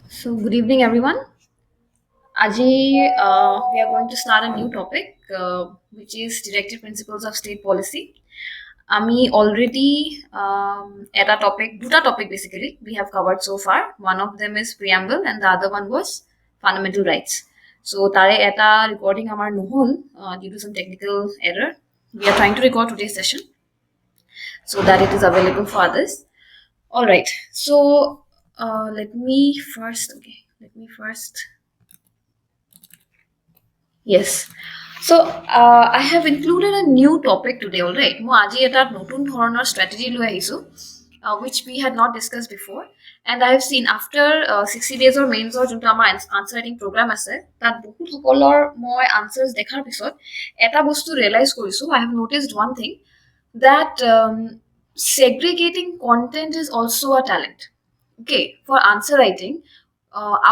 So, good evening, everyone. Aji, we are going to start a new topic, which is Directive Principles of State Policy. আমি already এটা topic, দুটা topic basically we have covered so far. One of them is preamble, and the other one was fundamental rights. So, তাৰে এটা recording আমাৰ নহ'ল due to some technical error. We are trying to record today's session so that it is available for others. All right. So, let me first. Okay. Let me first. Yes. So I have included a new topic today, all right. মই আজি এটা নতুন ধৰণৰ strategy লৈ আহিছো, which we had not discussed before. And I have seen after 60 days or mains or যোনটো আমাৰ answer writing program আছে, তাত বহুত সকলৰ মই answers দেখাৰ পিছত এটা বস্তু realize কৰিছো. I have noticed one thing that segregating content is also a talent. Okay, for answer writing,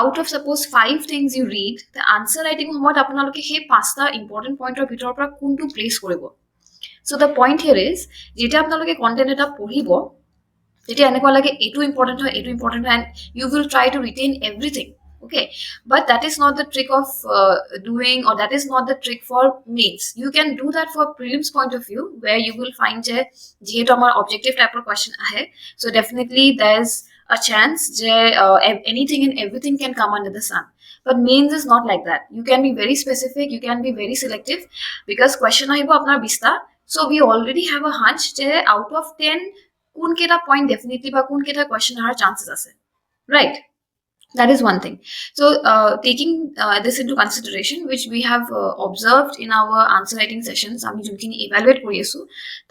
out of suppose 5 things you read, the answer writing সময়ত আপোনালোকে সেই পাঁচটা important pointer ভিতৰৰ পৰা কোনটো place কৰিব. So the point here is যেতিয়া আপোনালোকে content এটা পঢ়িব তেতিয়া এনেকুৱা লাগে এইটো important হয় এইটো important হয় and you will try to retain everything. Okay, but that is not the trick of doing, or that is not the trick for mains. You can do that for prelims point of view, where you will find যেহেতু আমাৰ objective type of question আহে, so definitely there's a chance anything and everything can come under the sun. But mains is not like that. You can be very specific, you can be very selective, because question আহিব আপোনাৰ 20টা. So we already have a hunch out of 10 কোন কেইটা point definitely বা কোন কেইটা question অহাৰ chances আছে, right? That is one thing. So taking this into consideration, which we have observed in our answer writing sessions, আমি যোনখিনি evaluate কৰি আছো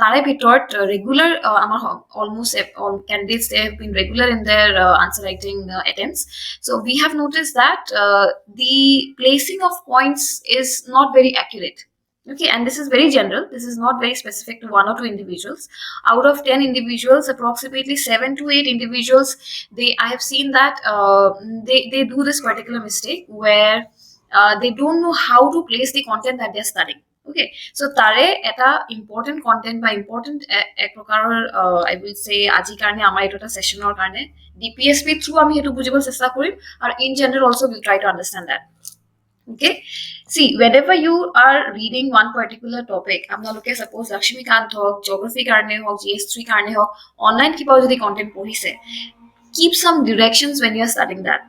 তাৰে ভিতৰত regular আমাৰ almost all candidates, they have been regular in their answer writing attempts. So we have noticed that the placing of points is not very accurate. Okay, and this is very general. This is not very specific to one or two individuals. Out of 10 individuals, approximately 7 to 8 individuals, I have seen that they do this particular mistake where they don't know how to place the content that they're studying. Okay, so tare eta important content by important ek prokarar I will say aji karne amar eta session or karne DPSP through ami hetu bujibol chesta korim, or in general also we'll try to understand that. Okay, see, whenever you are reading one particular topic, আপোনালোকে suppose Lakshmikant হওক, geography কাৰণে হওক, GS3 কাৰণে হওক, online কিবা যদি content পঢ়িছে, keep some directions when you are studying that.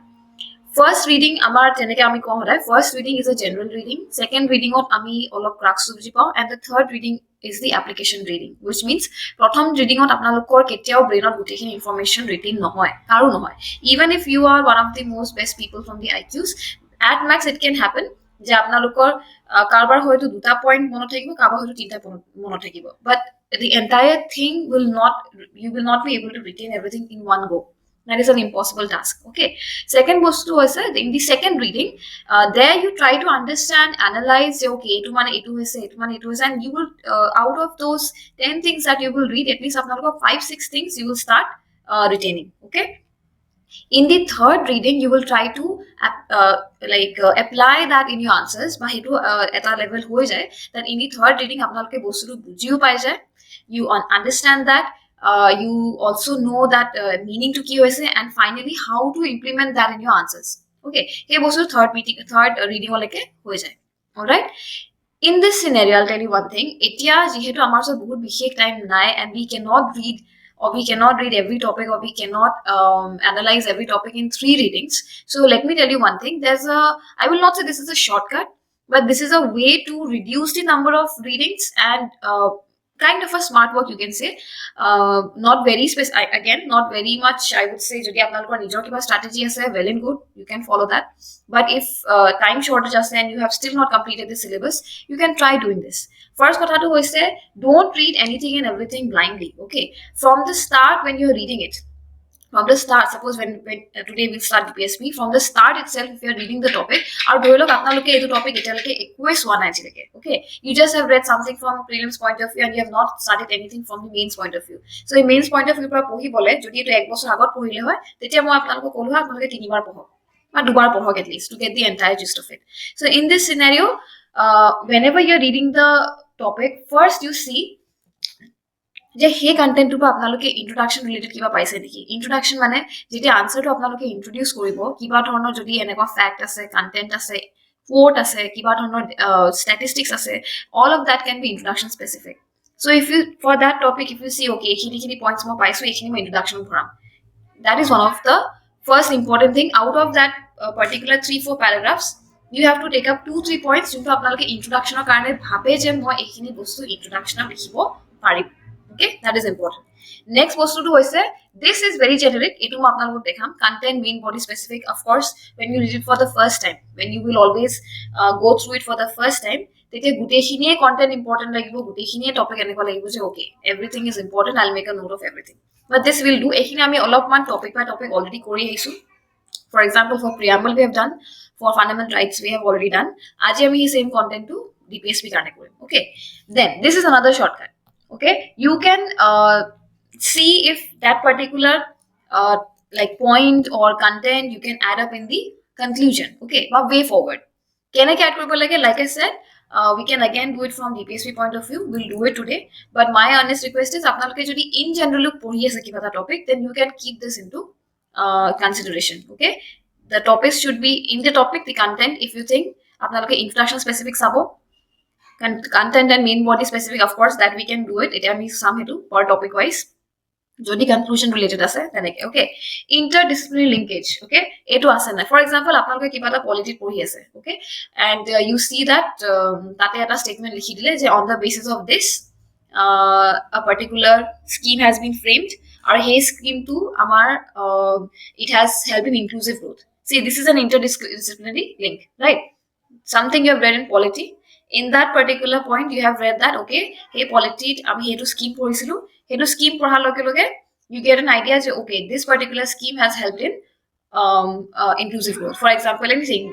First reading আমাৰ তেনেকে আমি কওঁ সদায়, first reading is a general reading, second reading ত আমি অলপ crux বুজি পাওঁ, and the third reading is the application reading, which means প্ৰথম reading ত আপোনালোকৰ কেতিয়াও brain ত গোটেইখিনি information retain নহয়, কাৰো নহয়. Even if you are one of the most best people from the IQs, at max it can happen যে আপোনালোকৰ কাৰোবাৰ হয়তো দুটা পইণ্ট মনত থাকিব, কাৰোবাৰ হয়তো তিনিটা মনত থাকিব, but the entire thing will not, you will not be able to retain everything in one go. That is an impossible task. Okay, second bostu hoise in the second reading, there you try to understand, analyze, okay etu mane etu hoise, etu mane etu hoise, and you will out of those 10 things that you will read, at least apnalok 5-6 things you will start retaining. Okay, in the third reading you will try to apply that in your answers ba hetu eta level hoy jay, that in the third reading apnaloke bostu bujiu pai jay, you understand that, you also know that meaning to ki hoise, and finally how to implement that in your answers. Okay, hey bostu third reading oleke hoy jay. All right, in this scenario I'll tell you one thing, etia jehetu amar so bahut bishek time nai, and we cannot read, or we cannot read every topic, or we cannot analyze every topic in 3 readings. So let me tell you one thing, I will not say this is a shortcut, but this is a way to reduce the number of readings, and kind of a smart work you can say. Not very specific, again not very much, I would say jodi apnalokor nijor kiba strategy ase, well and good, you can follow that. But if time shortage ase and you have still not completed the syllabus, you can try doing this. First kotha to hoise, don't read anything and everything blindly. Okay, from the start when you're reading it, from the start, suppose when today we'll start DPSP, from the start itself if you're reading the topic, or dhori lok apnaloke etu topic etaleke ekoi swa nai ajileke. Okay, you just have read something from prelims point of view and you have not studied anything from the mains point of view. So in mains point of view pora pohi bole jodi etu ek bochor agot pohile hoy, tetia moi apnalok kolu apnaloke tinibar pohok বা দুবার পঢ়ক at least to get the entire gist of it. So in this scenario, whenever you're reading the topic, first you see যে সেই কণ্টেণ্টটোৰ পৰা আপোনালোকে introduction related কিবা পাইছে নেকি ইন্ট্ৰডাকশ্যন মানে যেতিয়া আনচাৰটো আপোনালোকে ইন্ট্ৰডিউচ কৰিব কিবা ধৰণৰ যদি এনেকুৱা ফেক্ট আছে কণ্টেণ্ট আছে কোট আছে কিবা ধৰণৰ ষ্টেটিষ্টিক্স আছে all of that can be introduction specific so if you for that topic if you see okay এইখিনি points মই পাইছো এইখিনি মই introduction ভৰাম that is one of the first important thing out of that particular 3-4 paragraphs you have to take up 2-3 points যোনটো আপোনালোকে ইন্ট্ৰডাকশ্যনৰ কাৰণে ভাবে যে মই এইখিনি বস্তু ইন্ট্ৰডাকশ্যনত লিখিব পাৰিম okay that is important next বস্তুটো হৈছে this is very generic এটো মই আপোনালোকক দেখাম content main body specific of course when you read it for the first time when you will always go through it for the first time তেতিয়া গোটেইখিনিয়ে content important লাগিব গোটেইখিনিয়ে topic এনেকুৱা লাগিব যে okay everything is important I'll make a note of everything but this will do এইখিনি আমি অলপমান topic by topic already কৰি আহিছো for example for preamble we have done for fundamental rights we have already done আজি আমি same content to DPSP কাৰণে কৰিম okay then this is another shortcut okay you can see if that particular like point or content you can add up in the conclusion okay or way forward can I add like I said we can again do it from DPSP point of view we'll do it today but my honest request is আপনালোকে যদি in general পঢ়ি আছে কিবা এটা topic then you can keep this into consideration okay the topics should be in the topic the content if you think আপনালোকে introduction specific চাব content and main body specific of course that we can do it এটা আমি চাম হেতু per topic wise যদি conclusion related আছে তেনেকে ওকে ইন্টাৰডিসিপ্লিনাৰী linkage ওকে এটো আছে না ফৰ এক্সাম্পল আপোনালোকে কিবা এটা পলিটি পঢ়ি আছে okay and you see that তাতে এটা স্টেটমেন্ট লিখি দিলে যে on the basis of this a particular scheme has been framed or hey scheme to amar it has helped in inclusive growth see this is an interdisciplinary link right something you have read in polity in that particular point you have read that okay hey polity ami hetu scheme porisilu hetu scheme porhar loge loge you get an idea that okay this particular scheme has helped in inclusive growth for example anything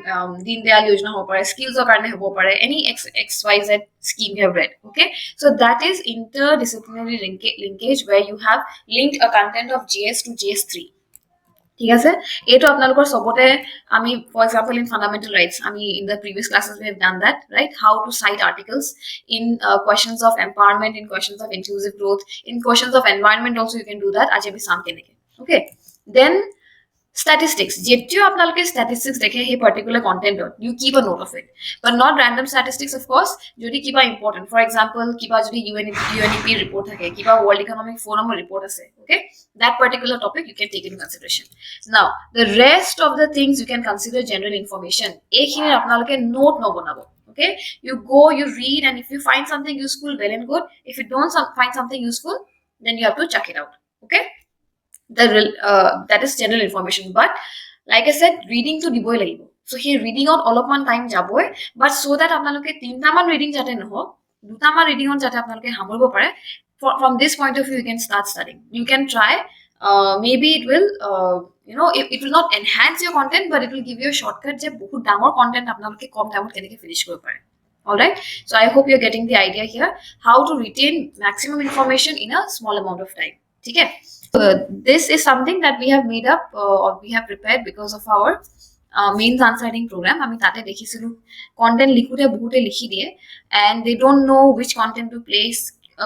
Deen Dayal Yojana ho pare skills or karne ho pare any xyz scheme you have read okay so that is interdisciplinary linkage where you have linked a content of GS to GS3 ঠিক আছে এটো আপোনালোকৰ সবতে আমি for example in fundamental rights আমি in the previous classes we have done that right how to cite articles in questions of empowerment in questions of inclusive growth in questions of environment also you can do that আজি আমি সাম কেনেকে okay then statistics jetio apnaloke statistics dekhe he particular content you keep a note of it but not random statistics of course jodi kiba important for example kiba jodi UNEP report thake kiba world economic forum report ase okay that particular topic you can take into consideration now the rest of the things you can consider general information ekhine apnaloke note no banabo okay you go you read and if you find something useful well and good if you don't find something useful then you have to check it out okay that is general information but like I said reading to diboy lagibo so he reading out all of man time jaboy but so that apnaloke tinta man reading jate noho duta man reading on jate apnaloke hamoribo pare from this point of view you can start studying you can try maybe it will it will not enhance your content but it will give you a shortcut je bahut damor content apnaloke kom time keneke finish koribo pare all right so I hope you're getting the idea here how to retain maximum information in a small amount of time okay this is something that we have made up or we have prepared because of our mains answering program আমি তাতে দেখিছিলো content লিখুতে বহুতে লিখি দিয়ে and they don't know which content to place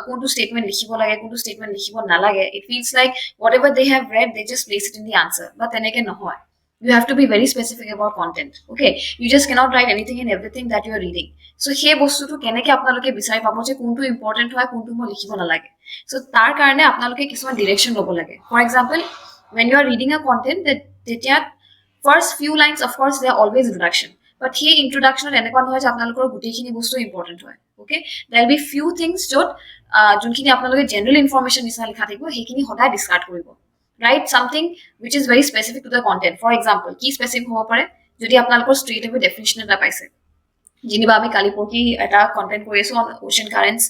কোনটো statement লিখিব লাগে কোনটো statement লিখিব নালাগে it feels like whatever they have read they just place it in the answer but তেনেকে নহয় you have to be very specific about content okay you just cannot write anything and everything that you are reading so সেই বস্তুটো কেনেকে আপোনালোকে বিচাৰি পাব যে কোনটো ইম্পৰ্টেন্ট হয় কোনটো মই লিখিব নালাগে so তাৰ কাৰণে আপোনালোকে কিছুমান ডিৰেকশন ল'ব লাগে for example when you are reading a content that তেতিয়া first few lines of course they are always introduction but here introduction এনেকুৱা নহয় যে আপোনালোকৰ গোটেইখিনি বস্তু ইম্পৰ্টেন্ট হয় okay there will be few things য'ত যোনখিনি আপোনালোকে জেনাৰেল ইনফৰমেশন নিচিনা লিখা থাকিব সেইখিনি সদায় ডিসকাৰ্ড কৰিব write something which is very specific to the content for example কি specific হ'ব পাৰে যদি আপোনালোকৰ straight away definition এটা পাইছে যেনিবা আমি কালি পৰকি এটা কন্টেন্ট কৰি আছো on ocean currents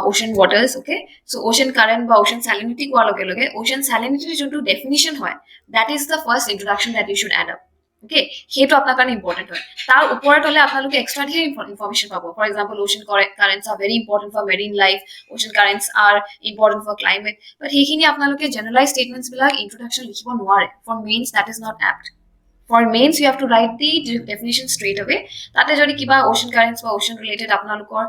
ocean waters okay so ocean current বা ocean salinity কোৱাৰ লগে লগে ocean salinity যোনটো definition হয় that is the first introduction that you should add up okay হেতু আপনার কারণে ইম্পর্টেন্ট হয় তার উপরে হলে আপনাদের এক্সট্রা ঢের ইনফরমেশন পাবো for example ocean currents are very important for marine life ocean currents are important for climate but সেইখিনি আপনাদের জেনারেলাইজ স্টেটমেন্টস বিলাক ইন্ট্রোডাকশন লিখিব নোৱাৰে for mains that is not apt For mains, you have to write the definition straight away. Tate jodi kiba ocean currents ba ocean related apnalokor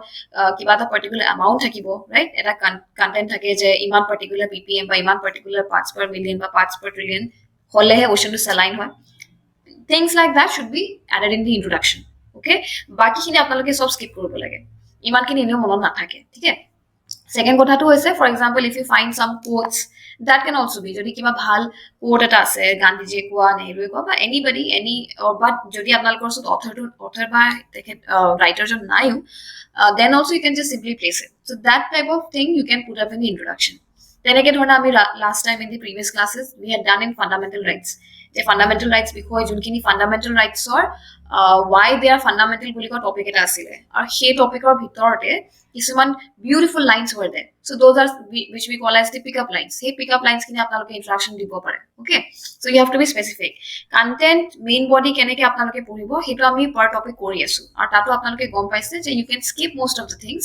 kiba ta particular amount thakibo, right? Eta content thake je iman particular ppm ba iman particular parts per million ba parts per trillion holehe ocean to saline hoy. Things like that should be added in the introduction. Okay, baki khini apnaloke sob skip koribo lage, iman khini eneo monot nathake, thik hai. Second কথাটো হৈছে, for example, if you find some quotes, that can also be যদি কিবা ভাল quote এটা আছে গান্ধীজীয়ে কোৱা, নেহৰুৱে কোৱা বা anybody any, but যদি আপোনালোকৰ ওচৰত author বা তেখেত writer জন নাইও, then also you can just simply place it. So that type of thing you can put up in the introduction. তেনেকে ধৰণে আমি last time in the previous classes we had done in fundamental rights. The fundamental rights বিষয়ে যোনখিনি fundamental rights or why they are fundamental বুলি কোৱা topic এটা আছিলে, আৰু সেই টপিকৰ ভিতৰতে কিছুমান beautiful lines were there. So those are which we call as the pickup lines. Hey, pickup lines খিনি আপোনালোকে introduction দিব পাৰে. Okay, so you have to be specific. Content main body কেনেকে আপোনালোকে পঢ়িব সেইটো আমি per topic কৰি আছো, আৰু তাতো আপোনালোকে গম পাইছে যে you can skip most of the things.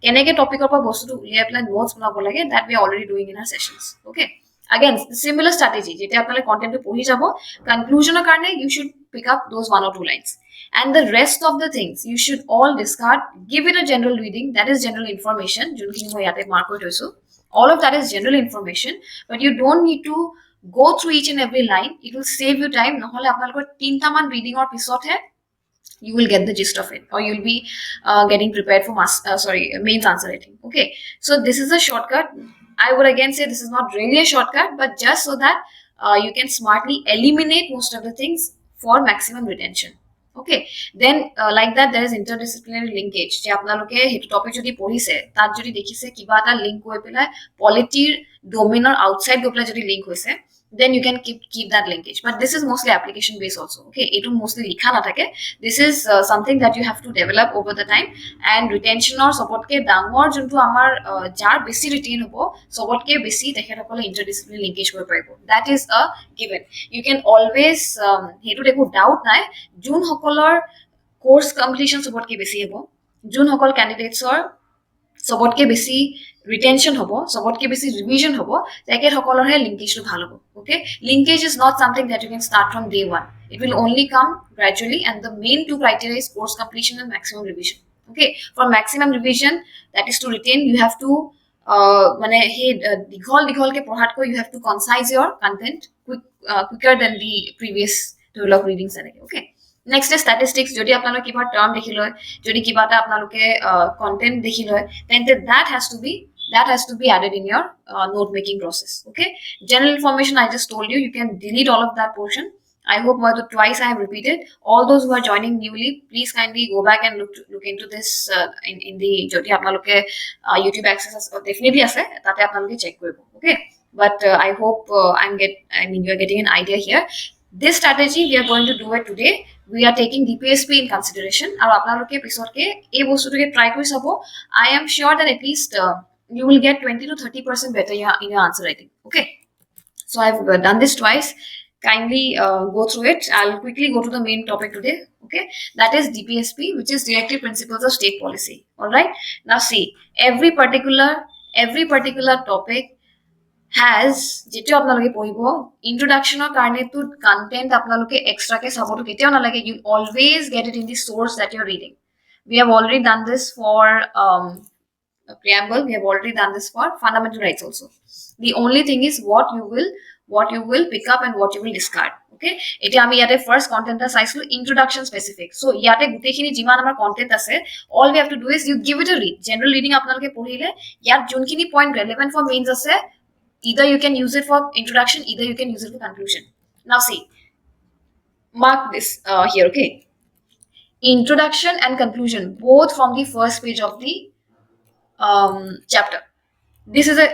কেনেকে টপিকৰ পৰা বস্তুটো উলিয়াই পেলাই notes বনাব লাগে, that we are already doing in our sessions. Okay, again similar strategy, যেতিয়া আপোনালোকে content পঢ়ি যাব, conclusionৰ কাৰণে you should pick up those one or two lines. And the rest of the things you should all discard, give it a general reading, that is general information. All of that is general information, but you don't need to go through each and every line. It will save you time. নহলে আপোনালোকৰ 3টা মান reading or পিছতহে you will get the gist of it, or you'll be getting prepared for mains answer writing. Okay, so this is a shortcut. I would again say this is not really a shortcut, but just so that you can smartly eliminate most of the things for maximum retention. Okay, then like that there is interdisciplinary linkage. Je apnaloke hetu topic jodi porise tar jodi dekhise kiba ta link hoi pelai polity domain or outside go pelai jodi link hoise, then you can keep that linkage. But this is mostly application based also. Okay, etu mostly likha na thake. This is something that you have to develop over the time. And retention or support ke dangor juntu amar jar besi retain hobo support ke besi tekhetokole interdisciplinary linkage hoi paribo, that is a given. You can always hetu ekো doubt nai jun hokolor course completion support ke besi hobo, jun hokol candidates or সবতকে বেছি ৰিটেনশন হ'ব, সবতকে বেছি revision হ'ব, তেখেত সকলৰহে লিংকেজটো ভাল হ'ব. Okay, linkage is not something that you can start from day one. It will only come gradually, and the main two criteria is course completion and maximum revision. Okay, for maximum revision, that is to retain, you have to মানে সেই দীঘলকে পঢ়াতকৈ you have to concise your content quicker than the previous ধৰিলওক readings এনেকে. Okay, next is statistics. যদি আপোনালোকে কিবা term দেখি লয়, যদি কিবা এটা আপোনালোকে কন্টেন্ট দেখি লয়, then that has to be added in your note making process. Okay, general information I just told you, you can delete all of that portion. I hope more than twice I have repeated. All those who are joining newly, please kindly go back and look into this in the jodi apnaloke YouTube access definitely ase tate apnaloke check koribo. Okay, but I hope you are getting an idea here. This strategy we are going to do it today. We are taking DPSP in consideration. Aru apnaloke pisotke ei bostutoke try kori sabo. I am sure that at least you will get 20 to 30% better in your answer writing. Okay, so I've done this twice. Kindly go through it. I'll quickly go to the main topic today. Okay, that is DPSP, which is Directive Principles of State Policy. All right, now see, every particular topic has যেটো আপোনালোকে পঢ়িব ইন্ট্ৰোডাকশনৰ কাৰণে তো content আপোনালোকে এক্সট্ৰাকে চাবটো কেতিয়াও নালাগে. You always get it in the source that you're reading. We have already done this for preamble. We have already done this for fundamental rights also. The only thing is what you will pick up and what you will discard. Okay, এটা আমি ইয়াতে first কন্টেন্টটা চাইছিলো ইন্ট্ৰোডাকশন specific. So ইয়াতে গুটেখিনি যিমান আমাৰ content আছে, all we have to do is you give it a read. General reading আপোনালোকে পঢ়িলে ইয়াত যোনখিনি পইণ্ট ৰেলেভেন্ট ফৰ মেইনছ আছে, either you can use it for introduction, either you can use it for conclusion. Now see, mark this here. Okay, introduction and conclusion both from the first page of the chapter. This is a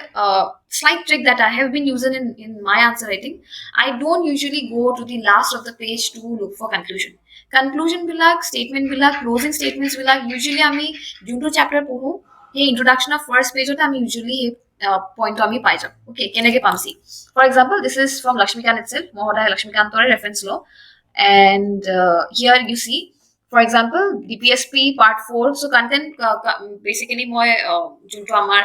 slight trick that I have been using in my answer writing. I don't usually go to the last of the page to look for conclusion. Conclusion bilak, statement bilak, closing statements bilak, usually ami junto chapter pohu hey introduction of first page ota ami usually point to ami pai jam. Okay, kenege pam see. For example, this is from Lakshmikant itself, Mohodaya Lakshmikantor reference law, and here you see For example, DPSP part 4, so content basically মই যোনটো আমাৰ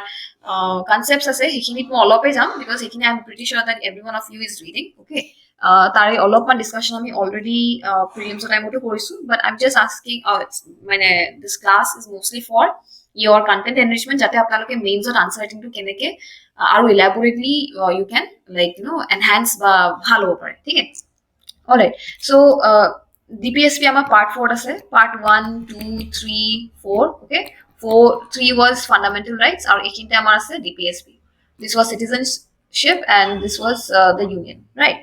concepts আছে সেইখিনিত মই অলপে যাম because সেইখিনি I'm pretty sure that every one of you is reading, okay? তাৰে অলপমান ডিছকাশ্যন আমি অলৰেডি প্ৰিলিমছৰ টাইমতো কৰিছোঁ, but I'm just asking, মানে this class is mostly for your content enrichment, যাতে আপোনালোকে মেইনছত আনচাৰ ৰাইটিংটো কেনেকে আৰু elaborately you can like enhance বা ভাল হ'ব পাৰে, ঠিক আছে? Alright, so DPSP আমাৰ part 4 আছে, part 1, 2, 3, 4, okay? 3 was fundamental rights আৰু এইখিনিতে আমাৰ আছে DPSP. This was citizenship and this was the union, right?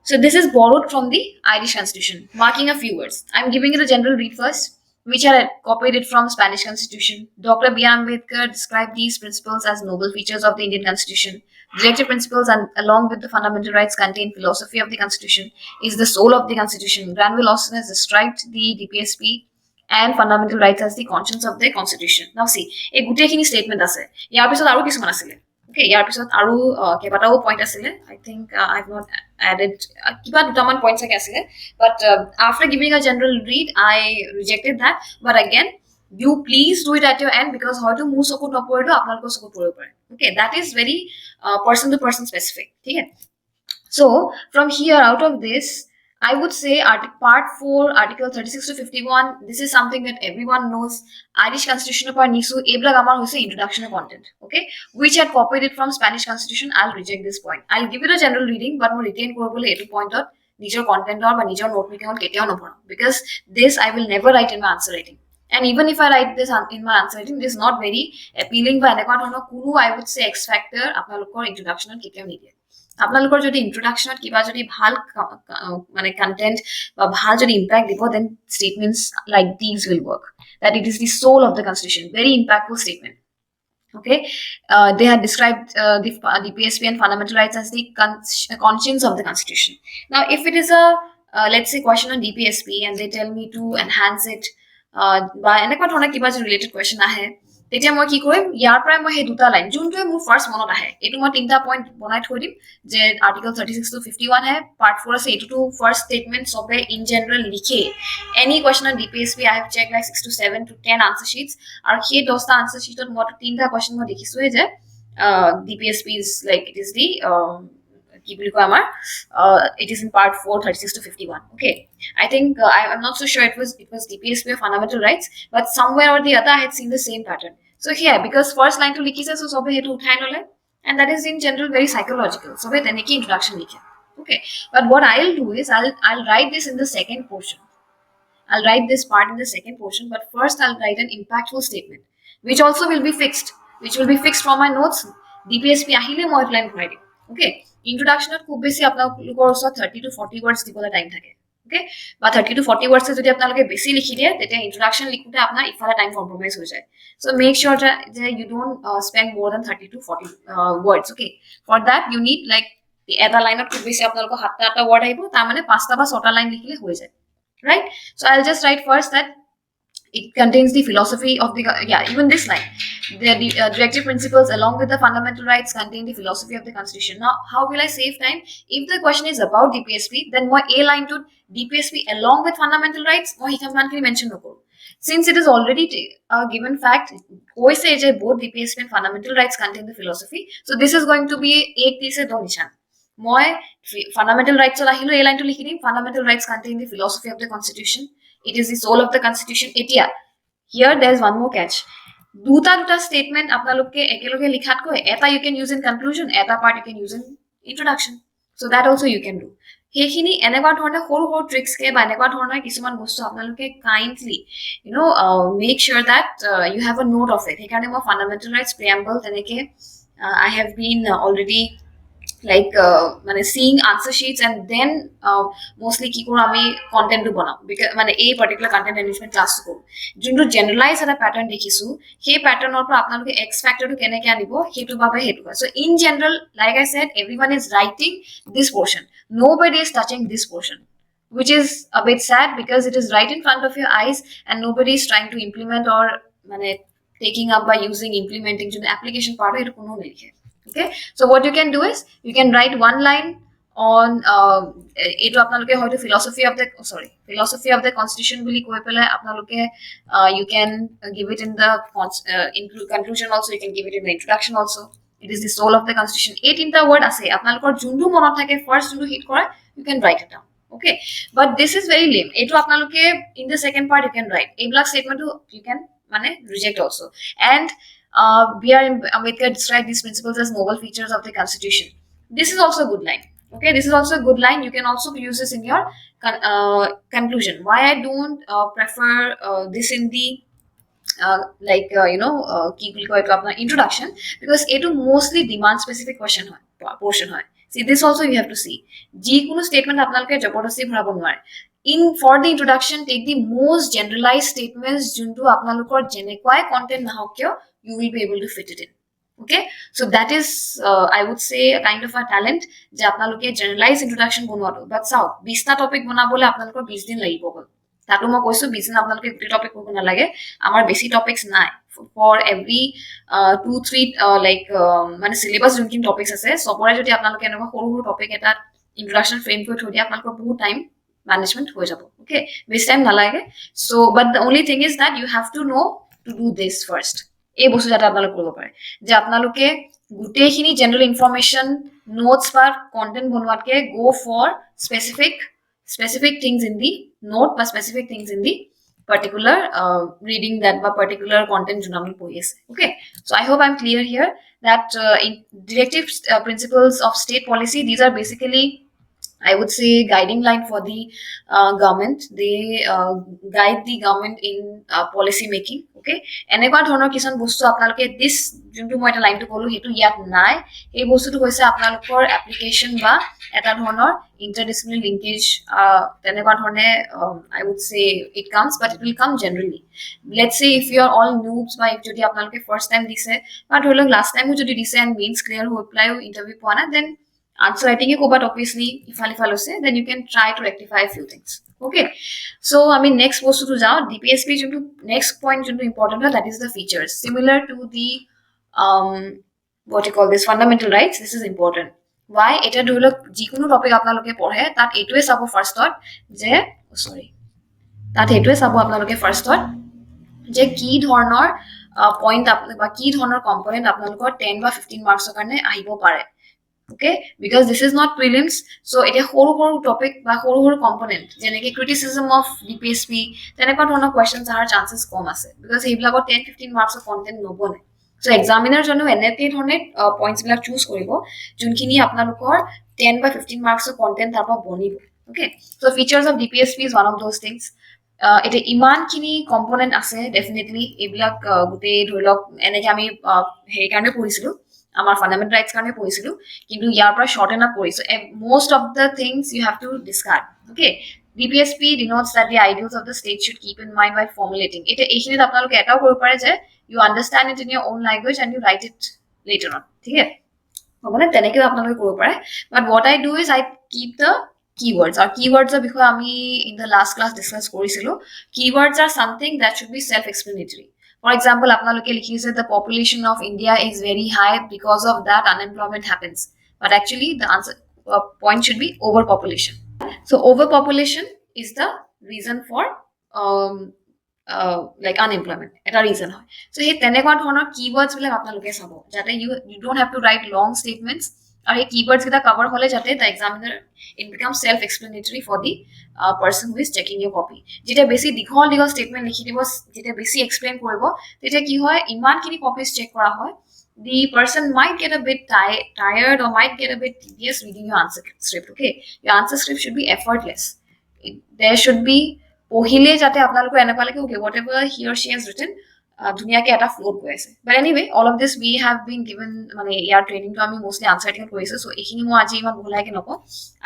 So this is borrowed from the Irish Constitution, marking a few words. I'm giving it a general read first, which are copied it from Spanish Constitution. Dr. B.R. Ambedkar described these principles as noble features of the Indian Constitution. Directive principles, and along with the fundamental rights contained philosophy of the Constitution, is the soul of the Constitution. Granville Lawson has described the DPSP and fundamental rights as the conscience of the Constitution. Now see, a গোটেইখিনি statement আছে। ইয়াৰ পিছত আৰু কিছুমান আছিলে। Okay, ইয়াৰ পিছত আৰু কেইবাটাও point আছিলে। I think I've not added কিবা দুটামান points চাগে আছিলে, but after giving a general read, I rejected that. But again, you please do it at your end because হয়তো মোৰ চকুত নপৰিলেও আপোনালোকৰ চকুত পৰিব পাৰে। Okay, that is very person to person specific, ঠিক আছে? So from here, out of this, I would say part 4, article 36 to 51, this is something that everyone knows. Irish Constitution par nisu eblag amar hoise introduction of content, okay, which had copied it from Spanish Constitution. I'll reject this point. I'll give it a general reading, but more retain korobole etu point or nijor content or ba nijor note making on keteo nopora, because this I will never write in my answer writing. And even if I write this in my answer writing, it is not very appealing by enekwa dhoronor kunu, I would say, X factor apnalokor introduction on keteo nidie. আপোনালোকৰ যদি ইন্ট্ৰডাকশ্যনত কিবা যদি ভাল মানে content বা ভাল যদি impact দিব, দেন statements like these will work, that it is the soul of the Constitution. Very impactful statement. Okay, they had described the DPSP and fundamental rights as the conscience of the Constitution. Now, if it is a let's say question on DPSP and they tell me to enhance it বা এনেকুৱা ধৰণৰ কিবা যদি related question আহে, তেতিয়া মই কি কৰিম, ইয়াৰ পৰাই মই সেই দুটা লাইন যোনটোৱে মোৰ ফাৰ্ষ্ট মনত আহে, এইটো মই তিনিটা পইণ্ট বনাই থৈ দিম যে আৰ্টিকল 36 to 51 হে, পাৰ্ট 4 আছে, এইটোতো ফাৰ্ষ্ট ষ্টেটমেণ্ট চবে ইন জেনেৰেল লিখে। Any question on DPSP I have checked like 6 to 7 to 10 answer sheets, আৰু সেই 10টা answer sheetত মই তিনিটা কুৱেশ্যন মই দেখিছোৱে যে DPSP is like it is the কি বুলি কয় আমাৰ it is in part 4, 36 to 51. Okay, I think I'm not so sure it was DPSP or fundamental rights, but somewhere or the other I had seen the same pattern. So here, because first line to likhise, so sobe hetu uthai nole, and that is in general very psychological. Sobe teneki introduction likhe. Okay, but what I'll do is I'll write this in the second portion. I'll write this part in the second portion, but first I'll write an impactful statement, which also will be fixed, from my notes. DPSP ahile moi outline bhanai dim. Okay, introduction at khub beshi apnalokor osot 30 to 40 words dibole time thake. Okay, বা 30 to 40 words যদি আপোনালোকে বেছি লিখি দিয়ে, তেতিয়া introduction লিখোতে আপোনাৰ ইফালে time compromise হৈ যায়। So make sure that you don't spend more than 30 to 40 words. Okay, for that you need like এটা লাইনত খুব বেছি আপোনালোকৰ 7টা ৱৰ্ড আহিব, তাৰ মানে 5টা বা 6টা লাইন লিখিলে হৈ যায়, right? So I'll just write first that it contains the philosophy of the even this line, the directive principles along with the fundamental rights contain the philosophy of the Constitution. Now, how will I save time? If the question is about DPSP, then moi a line to DPSP along with fundamental rights moi hikamani mention nokoru, since it is already a given fact koise je both DPSP and fundamental rights contain the philosophy. So this is going to be ek tise do nishan. Moi fundamental rights ol ahilo a line to likhi dim, fundamental rights contain the philosophy of the Constitution. It is the soul of the Constitution. Etia, here there is one more catch. Duta statement apnaloke ekeloge likhat ko eta you can use in conclusion, eta part you can use in introduction. So that also you can do. Hekhini enekwa dhorone horu tricks ke ba enekwa dhorone kisuman bostu apnaloke kindly make sure that you have a note of it. Hekarone mo fundamental rights preamble teneke I have been already like মানে seeing answer sheets and then mostly কি কৰো আমি content to বনাও, because মানে এই particular content enrichment class কৰো যোনটো generalize এটা pattern দেখিছো, সেই patternৰ পৰা আপোনালোকে x factor to কেনেকে আনিব হেতু ভাবে হেতু হয়। So in general, like I said, everyone is writing this portion, nobody is touching this portion, which is a bit sad because it is right in front of your eyes and nobody is trying to implement or মানে taking up by using implementing to the application part, এটা কোনো নেলিখে। Okay, so what you can do is you can write one line on এইটো আপোনালোকে হয়তো philosophy of the constitution বুলি কৈ পেলাই আপোনালোকে you can give it in the conclusion also, you can give it in the introduction also. It is the soul of the constitution. এই তিনটা word আছে আপোনালোকৰ যোনটো মনত থাকে first যোনটো hit কৰে, you can write it down. Okay, but this is very lame. এইটো আপোনালোকে in the second part you can write এইবিলাক statement you can মানে reject also. And B.R. Ambedkar described these principles as noble features of the constitution. This is also a good line. Okay, this is also a good line. You can also use this in your conclusion. Why I don't prefer this in the কি বুলি কয় এইটো আপোনাৰ introduction, because এইটো mostly demand specific question হয়, portion হয়. See, this also you have to see. যিকোনো statement আপোনালোকে জবৰদস্তি ভৰাব নোৱাৰে. For the introduction, take the most generalized statements যোনটো আপোনালোকৰ যেনেকুৱাই content নাহক কিয়, you will be able to fit it in. Okay, so that is I would say a kind of a talent যে আপোনালোকে generalized introduction বনোৱাটো. But চাওক 20টা topic বনাবলৈ আপোনালোকৰ 20 দিন লাগিব গ'ল। তাতো মই কৈছো 20 দিন আপোনালোকে গোটেই টপিক পঢ়িব নালাগে, আমাৰ বেছি টপিকছ নাই। For every 2-3 মানে syllabus যোনখিনি টপিকছ আছে সবৰে যদি আপোনালোকে এনেকুৱা সৰু সৰু টপিক এটা introduction frame কৰি থৈ দিয়ে, আপোনালোকৰ বহুত টাইম management হৈ যাব। Okay, বেছি টাইম নালাগে। So but the only thing is that you have to know to do this first. এই বস্তু যাতে আপোনালোকে কৰিব পাৰে যে আপোনালোকে গোটেইখিনি জেনাৰেল ইনফৰমেশ্যন নোটছ বা content বনোৱাতকে go for specific things in the note বা specific things in the particular reading that বা particular content যোন আমি পঢ়ি আছে। Okay, so I hope I'm clear here that in directive principles of state policy, these are basically, I would say, guiding line for the government. They guide the government in policy making. Okay, এনেকুৱা ধৰণৰ কিছুমান বস্তু আপোনালোকে this যোনটো মই এটা লাইনটো ক'লো সেইটো ইয়াত নাই, এই বস্তুটো হৈছে আপোনালোকৰ এপ্লিকেশ্যন বা এটা ধৰণৰ interdisciplinary linkage তেনেকুৱা ধৰণে I would say it comes, but it will come generally. Let's say if you are all noobs বা if যদি আপোনালোকে first time দিছে বা ধৰি লওক last time যদি দিছে and means clear হৈ পেলাইও interview পোৱা নাই, then answer writing but obviously ifal ase, then you can try to rectify a few things. Okay, so I mean next post to jao DPSP juntu next point juntu important that is the features similar to the what you call this fundamental rights. This is important. Why eta dhulok jikono topic apnaloke porhe tat etue sabo first thought je tat etue sabo apnaloke first thought je ki dhornor point ba ki dhornor component apnalokor 10 বা 15 marks karone ahibo pare. Okay, because this is not prelims, so it is horu topic ba horu component jeneke criticism of DPSP teneka dhornor questions are chances kom ase, because heiblagot 10-15 marks of content nobone. So examiner jono enete dhorne points bilak choose koribo junkhini apnalokor 10 বা 15 marks of content tarpa bonibo. Okay, so features of DPSP is one of those things. এটা ইমান খিনি component আছে, definitely এইবিলাক গোটেই ধৰি লওক এনেকে আমি সেই কাৰণে পঢ়িছিলো, আমাৰ ফান্ডামেন্টাল ৰাইটস কাৰণে পঢ়িছিলো, কিন্তু ইয়াৰ পৰা শৰ্টেন আপ কৰিছো most of the things you have to discard. Okay, DPSP denotes that the ideals of the state should keep in mind while formulating. এটা এইখিনিত আপোনালোকে এটাও কৰিব পাৰে যে you understand it in your own language and you write it later on. ঠিক আছে, মানে তেনেকেও আপোনালোকে কৰিব পাৰে, but what I do is I keep the keywords. Our keywords are because আমি in the last class discuss কৰিছিলো, keywords are something that should be self explanatory. For example, apnaloke likhise the population of India is very high, because of that unemployment happens, but actually the answer point should be overpopulation. So overpopulation is the reason for like unemployment, eta reason hoy. So he tenekwa dhonor keywords bilak apnaloke sabo jate you don't have to write long statements, or he keywords kita cover hole jate the examiner it becomes self explanatory for the person who is checking your copy. Jeta besi dighol statement likhi dibo, jeta besi explain koribo, tete ki hoy iman kini copies check kora hoy, the person might get a bit tired or might get a bit tedious reading your answer script. Okay, your answer script should be effortless. There should be পঢ়িলে যাতে আপোনালোকৰ এনেকুৱা লাগে okay whatever he or she has written ধুনিয়াকে এটা flow গৈ আছে. But anyway, all of this we have been given মানে ইয়াৰ training তো আমি মোস্টলি আনসাৰ ৰাইটিং কৰিছো, সো এইখিনি মই আজি ইমান বহলাইকে নকওঁ,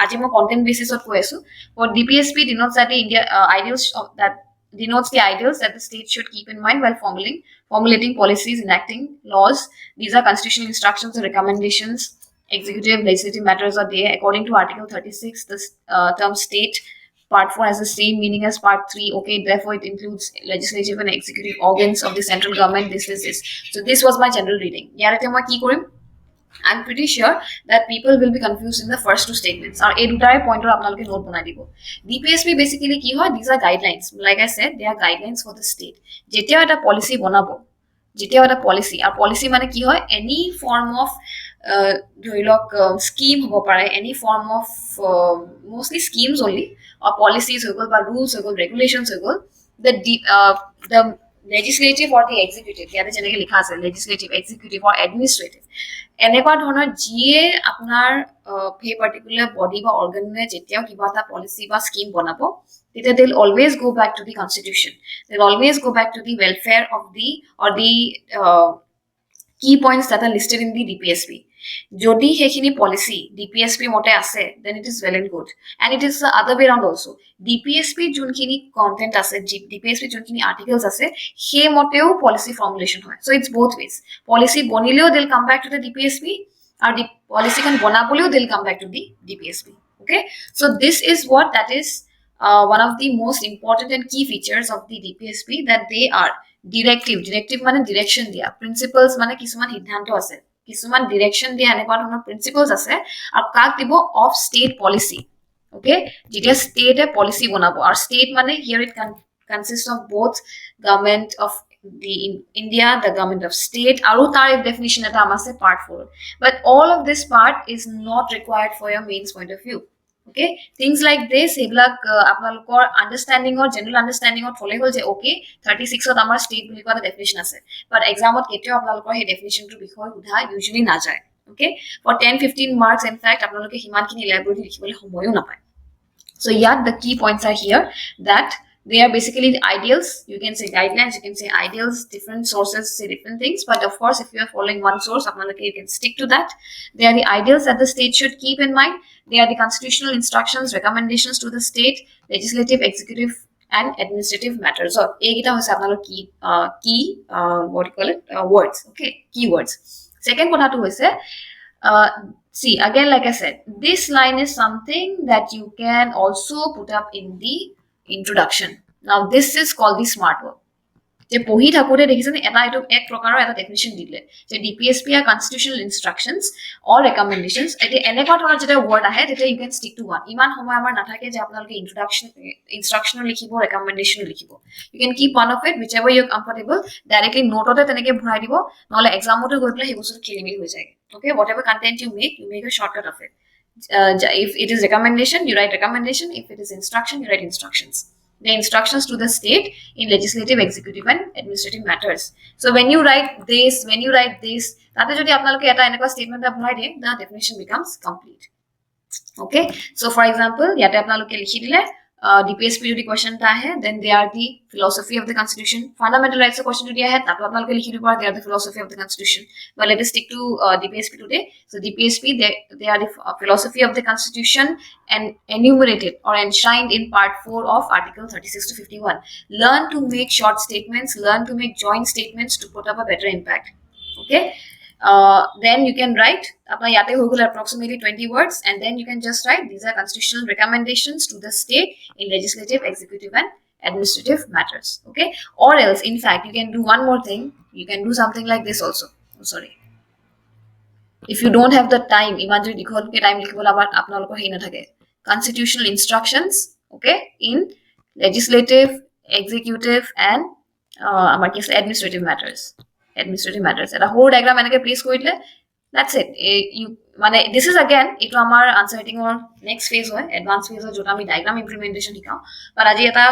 আজি মই কন্টেন্ট বেসিছত কৈ আছো। For DPSP denotes that the India ideals of that denotes the ideals that the state should keep in mind while formulating policies, enacting laws. These are constitutional instructions and recommendations. Executive legislative matters are there. According to Article 36, the term state Part 4 has the same meaning as Part 3. Okay, therefore it includes legislative and executive organs of the central government. This. So this was my general reading. Yarate moi ki korim? I'm pretty sure that people will be confused in the first two statements. Or a দুটাৰে pointer আপোনালোকে note বনাই দিব. DPSP basically কি হয়? These are guidelines. Like I said, they are guidelines for the state. যেতিয়া এটা policy বনাব, যেতিয়া এটা policy, আৰু policy মানে কি হয়? Any form of ধৰি লওক scheme হ'ব পাৰে, any form of mostly schemes only, or policies হৈ গ'ল বা rules হৈ গ'ল, regulations হৈ গ'ল, the legislative or the executive, ইয়াতে যেনেকে লিখা আছে legislative, executive or administrative, এনেকুৱা ধৰণৰ যিয়ে আপোনাৰ সেই পাৰ্টিকুলাৰ বডি বা অৰ্গানে যেতিয়াও কিবা এটা পলিচি বা স্কিম বনাব, তেতিয়া they'll always go back to the constitution, they'll always go back to the welfare of the or the key points that are listed in the DPSP. যদি সেইখিনি policy DPSP মতে আছে, then it is well and good, and it is the other way around also. DPSP যোনখিনি content আছে, DPSP যোনখিনি articles আছে, সেই মতেও policy formulation হয়. So it's both ways. Policy বনিলেও they'll come back to the DPSP, আৰু policy kan বনাবলেও they'll come back to the DPSP. Okay, so this is what that is one of the most important and key features of the DPSP, that they are directive মানে direction দিয়া, principles মানে কিছুমান সিদ্ধান্ত আছে, কিছুমান direction দিয়া, এনেকুৱা ধৰণৰ principles আছে, আৰু কাক দিব? of state policy. Okay, যেতিয়া state এ policy বনাব, আৰু state মানে here it consists of both government of the India, the government of state, আৰু তাৰ definition এটা আছে part 4, but all of this part is not required for your mains point of view. Okay, things like this এইবিলাক আপোনালোকৰ আন্ডাৰষ্টেণ্ডিং or general আন্ডাৰষ্টেণ্ডিং অত হলে হল যে ওকে 36 ত আমাৰ ষ্টেট বুলি কোৱা ডেফিনিশ্যন আছে, বাট এক্সামত কেতিয়াও আপোনালোকৰ সেই ডেফিনিশ্যনটোৰ বিষয়ে সোধা ইউজুৱেলি নাযায়. ওকে, ফৰ 10-15 মাৰ্কস ইনফেক্ট আপোনালোকে সিমানখিনি ইলাবৰেটলি লিখিবলৈ সময়ো নাপায়. So yeah, the key points are here, that they are basically the ideals. You can say guidelines, you can say ideals, different sources say different things. But of course, if you are following one source, you can stick to that. They are the ideals that the state should keep in mind. They are the constitutional instructions, recommendations to the state, legislative, executive, and administrative matters. So, ekita hoise apnalok key what you call it words. Okay, keywords. Second kotha tu hoise see, again, like I said, this line is something that you can also put up in the introduction. Now, this is called the smart work. যে পঢ়ি থাকোঁতে দেখিছেনে এটা এইটো এক প্ৰকাৰৰ এটা definition দিলে যে DPSP are constitutional instructions or recommendations. এতিয়া এনেকুৱা ধৰণৰ যেতিয়া ৱৰ্ড আহে তেতিয়া you can stick to one. ইমান সময় আমাৰ নাথাকে যে আপোনালোকে ইনষ্ট্ৰাকশ্যনো লিখিব, ৰেকমেণ্ডেশ্যনো লিখিব. You can keep one of it, whichever you're comfortable. Directly নোটতে তেনেকে ভৰাই দিব, নহলে এক্সামতো গৈ পেলাই সেই বস্তুটো খেলিমেলি হৈ যায়. Okay, whatever content you make a shortcut of it. If it is recommendation, you write recommendation. If it is instruction, you write instructions. The instructions to the state in legislative, executive, and administrative matters. So when you write this, তাতে যদি আপোনালোকে এটা এনেকুৱা statement বনাই দিয়ে, the definition becomes complete. Okay, so for example, ইয়াতে আপোনালোকে লিখি দিলে DPSP যদি question এটা আহে, then they are the philosophy of the constitution. Fundamental rights question যদি আহে, তাতো আপোনালোকে লিখি দিব, they are the philosophy of the constitution. But let us stick to DPSP today. So DPSP, they are the philosophy of the constitution and enumerated or enshrined in part 4 of article 36 to 51. Learn to make short statements, learn to make joint statements to put up a better impact. Okay, then you can write approximately 20 words, and then you can just write these are constitutional recommendations to the state in legislative, executive, and administrative matters. Okay, or else, in fact, you can do one more thing. You can do something like this also. Sorry, if you don't have the time, imagine time constitutional instructions, okay, in legislative, executive, and administrative matters. Eta whole diagram enake place korile, that's it. This is again eto amar answer writing or next phase hoy, advanced phase hoy, jota ami diagram implementation hikao, but aji eta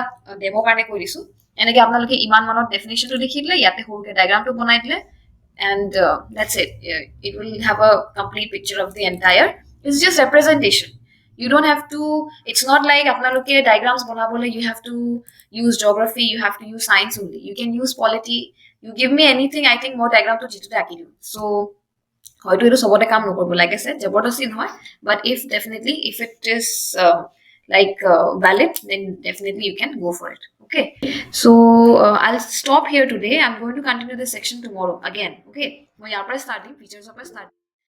demo karone koi disu. Enake apnaloke iman manor definition to likhi dile, yate whole diagram to banai dile, and that's it. It will have a complete picture of the entire. It's just representation. You don't have to, it's not like apnaloke diagrams banabole you have to use geography, you have to use science only. You can use polity. You give me anything, I think more diagram to jitute aki diu. So hoyto etu sobote kaam nokorbo, like I said, jabordosti nohoy, but if definitely if it is valid, then definitely you can go for it. Okay, so I'll stop here today. I'm going to continue this section tomorrow again. Okay, moi yaar par starting features of start.